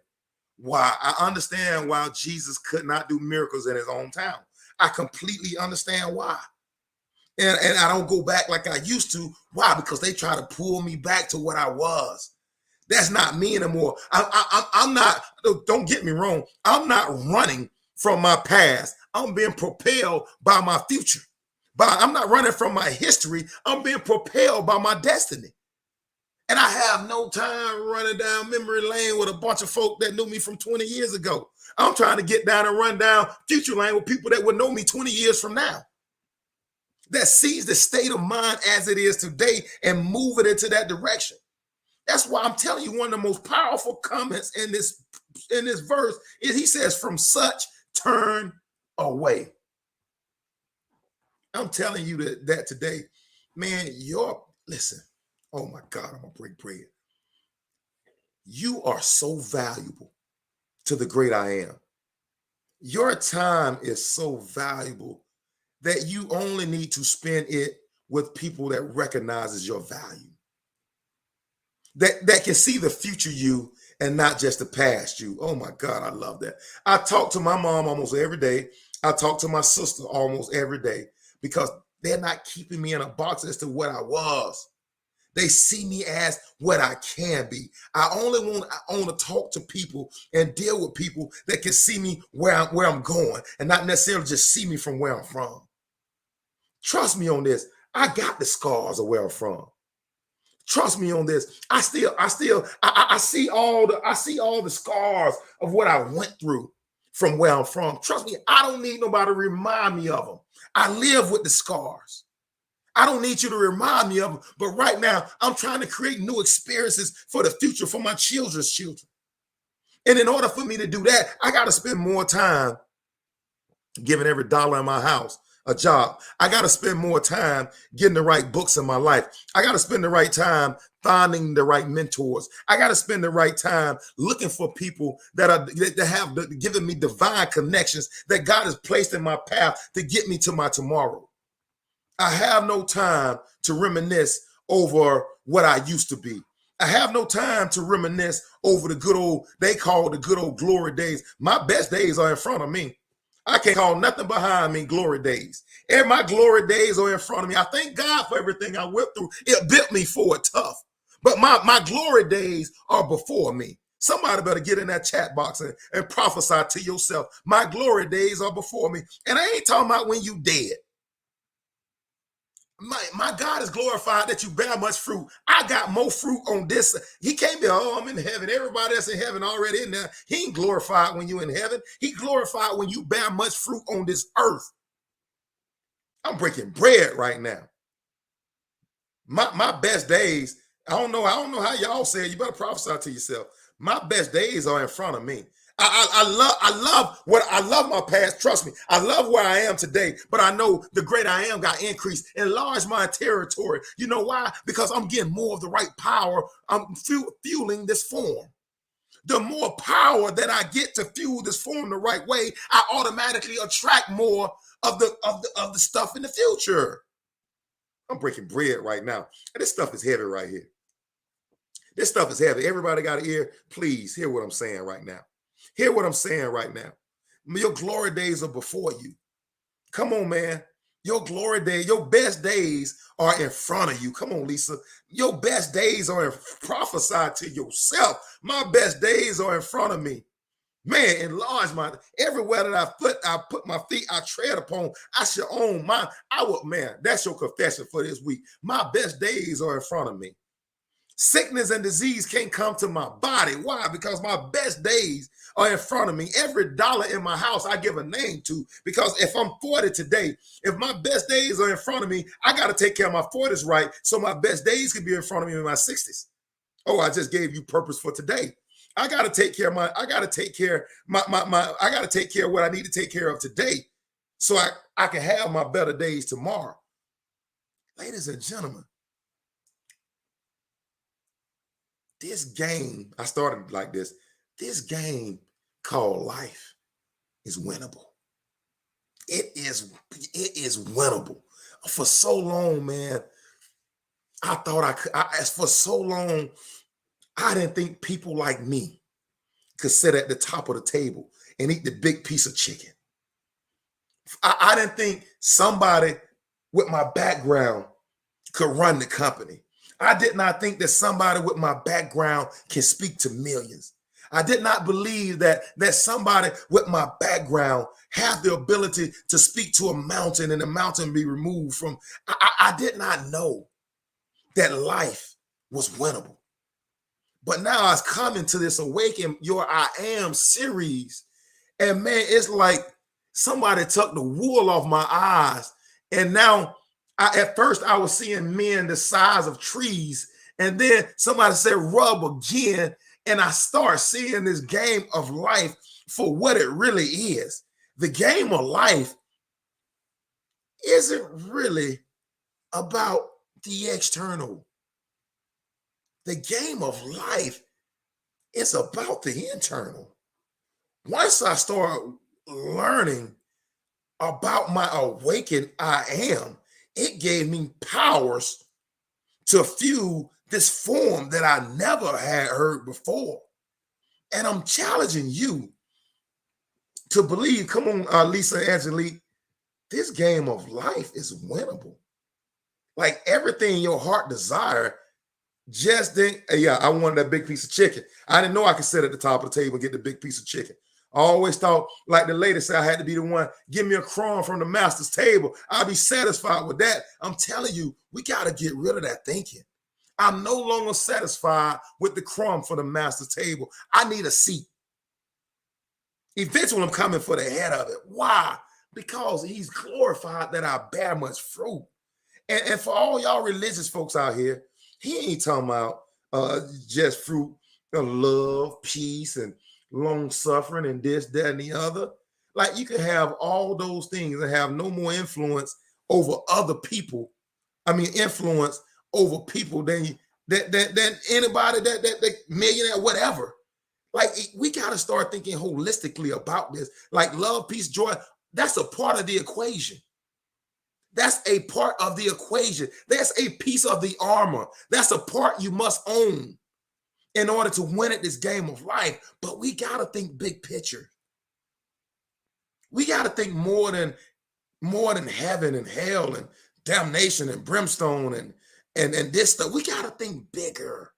Speaker 1: Why? I understand why Jesus could not do miracles in his own town. I completely understand why. And I don't go back like I used to. Why? Because they try to pull me back to what I was. That's not me anymore. I'm not, don't get me wrong, I'm not running from my past. I'm being propelled by my future. I'm not running from my history. I'm being propelled by my destiny. And I have no time running down memory lane with a bunch of folk that knew me from 20 years ago. I'm trying to get down and run down future lane with people that would know me 20 years from now, that sees the state of mind as it is today and move it into that direction. That's why I'm telling you, one of the most powerful comments in this verse is he says, from such turn away. I'm telling you that today, man, listen, oh my God, I'm gonna break bread. You are so valuable to the great I am. Your time is so valuable that you only need to spend it with people that recognizes your value, that can see the future you and not just the past you. Oh my God, I love that. I talk to my mom almost every day. I talk to my sister almost every day because they're not keeping me in a box as to what I was. They see me as what I can be. I want to talk to people and deal with people that can see me where I'm going and not necessarily just see me from where I'm from. Trust me on this. I got the scars of where I'm from. Trust me on this. I see all the scars of what I went through from where I'm from. Trust me, I don't need nobody to remind me of them. I live with the scars. I don't need you to remind me of them. But right now, I'm trying to create new experiences for the future, for my children's children. And in order for me to do that, I got to spend more time giving every dollar in my house a job. I got to spend more time getting the right books in my life. I got to spend the right time finding the right mentors. I got to spend the right time looking for people that have given me divine connections that God has placed in my path to get me to my tomorrow. I have no time to reminisce over what I used to be. I have no time to reminisce over they call the good old glory days. My best days are in front of me. I can't call nothing behind me glory days. And my glory days are in front of me. I thank God for everything I went through. It built me for it tough. But my glory days are before me. Somebody better get in that chat box and prophesy to yourself. My glory days are before me. And I ain't talking about when you dead. My God is glorified that you bear much fruit. I got more fruit on this. He can't be, I'm in heaven. Everybody that's in heaven already in there. He ain't glorified when you in heaven. He glorified when you bear much fruit on this earth. I'm breaking bread right now. My best days, I don't know how y'all say it. You better prophesy to yourself. My best days are in front of me. I love my past. Trust me, I love where I am today, but I know the great I am got increased, enlarged my territory. You know why? Because I'm getting more of the right power. I'm fueling this form. The more power that I get to fuel this form the right way, I automatically attract more of the stuff in the future. I'm breaking bread right now, and this stuff is heavy right here. This stuff is heavy. Everybody got an ear? Please hear what I'm saying right now. Hear what I'm saying right now. Your glory days are before you. Come on, man. Your glory day, your best days are in front of you. Come on, Lisa. Your best days are prophesy to yourself. My best days are in front of me. Man, enlarge everywhere that I put my feet, I tread upon. I shall own mine. Man, that's your confession for this week. My best days are in front of me. Sickness and disease can't come to my body. Why? Because my best days are in front of me. Every dollar in my house, I give a name to. Because if I'm 40 today, if my best days are in front of me, I got to take care of my 40s right, so my best days can be in front of me in my 60s. Oh, I just gave you purpose for today. I got to take care of I got to take care of what I need to take care of today, so I can have my better days tomorrow. Ladies and gentlemen, this game, I started like this. This game called life is winnable. It is winnable. For so long, man, I thought for so long, I didn't think people like me could sit at the top of the table and eat the big piece of chicken. I didn't think somebody with my background could run the company. I did not think that somebody with my background can speak to millions. I did not believe that somebody with my background have the ability to speak to a mountain and the mountain be removed from. I did not know that life was winnable. But now I was coming to this Awaken Your I Am series. And man, it's like somebody took the wool off my eyes. And now, at first, I was seeing men the size of trees. And then somebody said, rub again. And I start seeing this game of life for what it really is. The game of life isn't really about the external. The game of life is about the internal. Once I start learning about my awakened I am, it gave me powers to fuel this form that I never had heard before. And I'm challenging you to believe, come on, Lisa Angelique, this game of life is winnable. Like everything your heart desire, just think, yeah, I wanted that big piece of chicken. I didn't know I could sit at the top of the table and get the big piece of chicken. I always thought, like the lady said, I had to be the one, give me a crumb from the master's table. I'll be satisfied with that. I'm telling you, we got to get rid of that thinking. I'm no longer satisfied with the crumb for the master's table. I need a seat. Eventually, I'm coming for the head of it. Why? Because he's glorified that I bear much fruit. And for all y'all religious folks out here, he ain't talking about just fruit of love, peace, and long suffering, and this, that, and the other. Like you can have all those things and have no more influence over other people. I mean, influence over people than anybody that millionaire, whatever. Like we got to start thinking holistically about this. Like love, peace, joy. That's a part of the equation. That's a part of the equation. That's a piece of the armor. That's a part you must own in order to win at this game of life. But we got to think big picture. We got to think more than heaven and hell and damnation and brimstone and this stuff. We got to think bigger.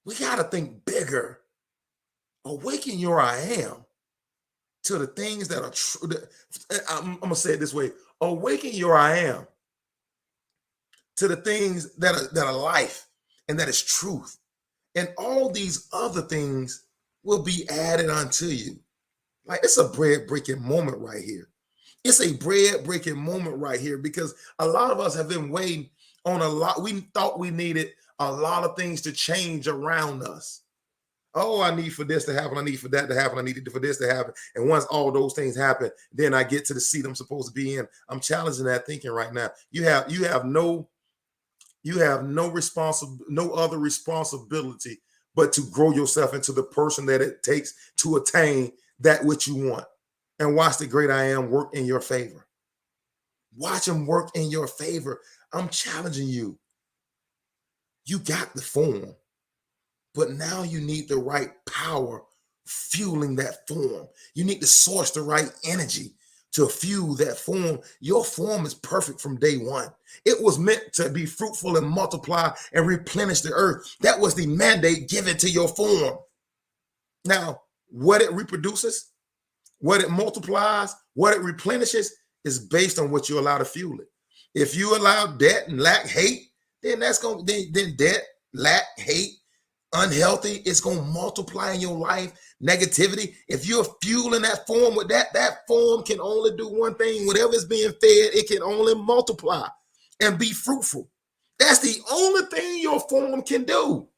Speaker 1: We got to think bigger. Awaken your I am to the things that are true. I'm going to say it this way. Awaken your I am to the things that are life and that is truth. And all these other things will be added unto you. Like it's a bread breaking moment right here. It's a bread breaking moment right here because a lot of us have been waiting on a lot. We thought we needed a lot of things to change around us. Oh, I need for this to happen. I need for that to happen. I need for this to happen. And once all those things happen, then I get to the seat I'm supposed to be in. I'm challenging that thinking right now. You have no other responsibility but to grow yourself into the person that it takes to attain that which you want. And watch the great I am work in your favor. Watch him work in your favor. I'm challenging you. You got the form. But now you need the right power fueling that form. You need to source the right energy to fuel that form. Your form is perfect from day one. It was meant to be fruitful and multiply and replenish the earth. That was the mandate given to your form. Now, what it reproduces, what it multiplies, what it replenishes is based on what you allow to fuel it. If you allow debt and lack, hate, then that's going then debt, lack, hate, unhealthy, it's going to multiply in your life. Negativity, if you're fueling that form with that form can only do one thing. Whatever is being fed, it can only multiply and be fruitful. That's the only thing your form can do.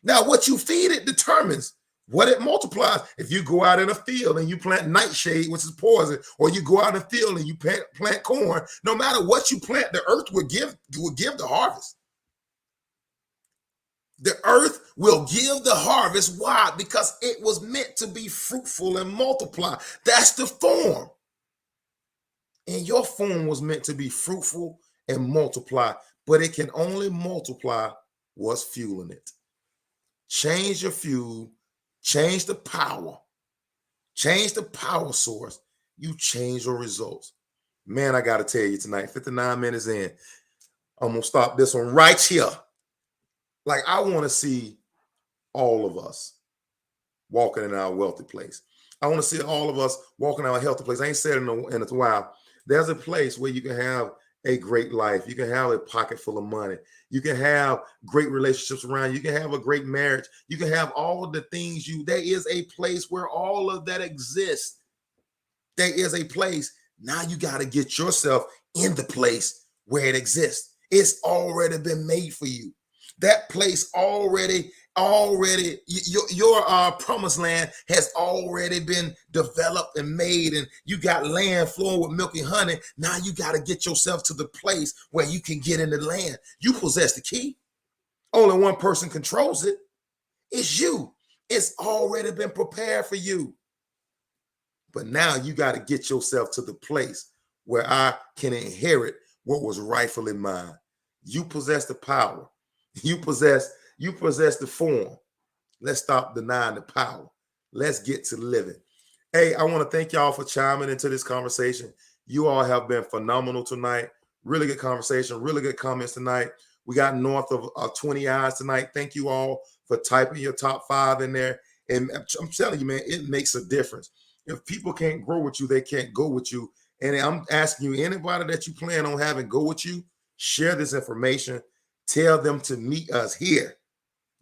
Speaker 1: Now, what you feed it determines what it multiplies. If you go out in a field and you plant nightshade, which is poison, or you go out in a field and you plant corn, no matter what you plant, the earth will give the harvest. The earth will give the harvest. Why? Because it was meant to be fruitful and multiply. That's the form. And your form was meant to be fruitful and multiply, but it can only multiply what's fueling it. Change your fuel, change the power source. You change your results. Man, I got to tell you tonight, 59 minutes in, I'm going to stop this one right here. Like, I want to see all of us walking in our wealthy place. I want to see all of us walking in our healthy place. I ain't said it in a while. There's a place where you can have a great life. You can have a pocket full of money. You can have great relationships around you. You can have a great marriage. You can have all of the things there is a place where all of that exists. There is a place. Now you got to get yourself in the place where it exists. It's already been made for you. That place already your promised land has already been developed and made, and you got land flowing with milk and honey. Now you got to get yourself to the place where you can get in the land. You possess the key. Only one person controls it. It's you. It's already been prepared for you. But now you got to get yourself to the place where I can inherit what was rightfully mine. You possess the power. You possess the form. Let's stop denying the power. Let's get to living. Hey, I want to thank y'all for chiming into this conversation. You all have been phenomenal tonight. Really good conversation, really good comments tonight. We got north of 20 eyes tonight. Thank you all for typing your top 5 in there. And I'm telling you, man, it makes a difference. If people can't grow with you, they can't go with you. And I'm asking you, anybody that you plan on having go with you, share this information. Tell them to meet us here,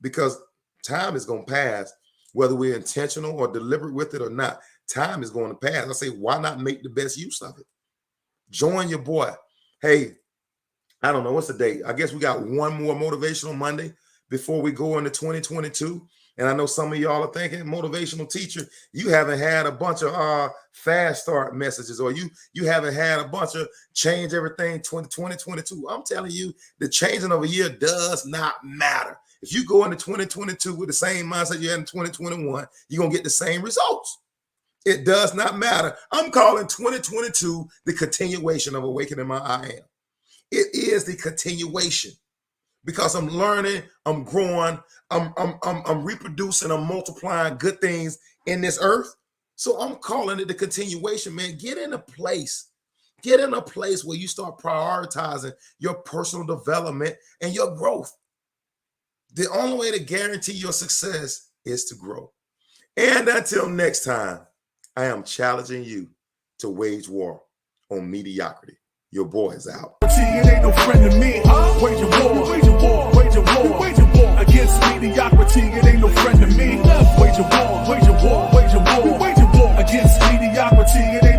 Speaker 1: because time is going to pass, whether we're intentional or deliberate with it or not. Time is going to pass. I say, why not make the best use of it? Join your boy. Hey, I don't know. What's the date? I guess we got one more Motivational Monday before we go into 2022. And I know some of y'all are thinking, motivational teacher, you haven't had a bunch of fast start messages, or you haven't had a bunch of change everything 2022. I'm telling you, the changing of a year does not matter. If you go into 2022 with the same mindset you had in 2021, you're going to get the same results. It does not matter. I'm calling 2022 the continuation of Awakening My I Am. It is the continuation, because I'm learning, I'm growing, I'm reproducing, I'm multiplying good things in this earth. So I'm calling it the continuation, man. Get in a place where you start prioritizing your personal development and your growth. The only way to guarantee your success is to grow. And until next time, I am challenging you to wage war on mediocrity. Your boy is out.
Speaker 2: It ain't no friend to me. Wage a war, wage a war, wage a war, wage a war against mediocrity. It ain't no friend to me. Wage a war, wage a war, wage a war.